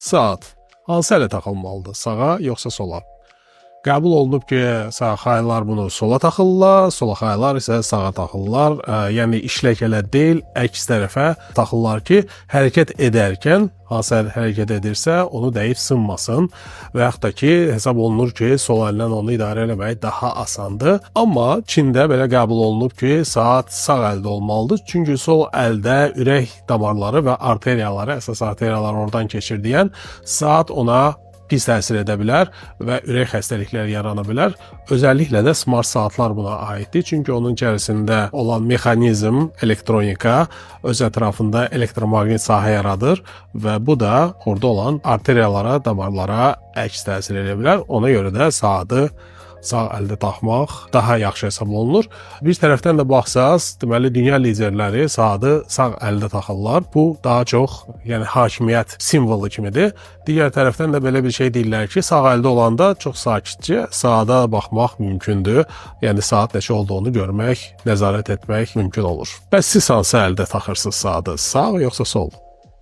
Saat hansı ələ taxılmalıdır? Sağa yoxsa sola? Qəbul olunub ki, sağ xaylar bunu sola taxırlar, sola xaylar isə sağa taxırlar. Yəni işlək elə deyil, əks tərəfə taxırlar ki, hərəkət edərkən hansı hərəkət edirsə, onu dəyib sınmasın və yaxud da ki, hesab olunur ki, sol əllə onu idarə etmək daha asandır. Amma Çində belə qəbul olunub ki, saat sağ əldə olmalıdır. Çünki sol əldə ürək damarları və arteriyaları, əsas arteriyalar oradan keçir deyən, saat ona pis təsir edə bilər və ürək xəstəlikləri yarana bilər. Özəlliklə də smart saatlar buna aiddir. Çünki onun içərisində olan mexanizm, elektronika öz ətrafında elektromaqnit sahə yaradır və bu da orada olan arteriyalara, damarlara əks təsir edə bilər. Ona görə də saatı sağ əldə taxmaq daha yaxşı hesab olunur. Bir tərəfdən də baxsaq, deməli dünya liderləri saatı sağ əldə taxırlar. Bu daha çox, yəni hakimiyyət simvolu kimidir. Digər tərəfdən də belə bir şey deyirlər ki, sağ əldə olanda çox sakitcə saata baxmaq mümkündür. Yəni saat neçə olduğunu görmək, nəzarət etmək mümkün olur. Bəs siz hansı əldə taxırsınız saatı? Sağ yoxsa sol?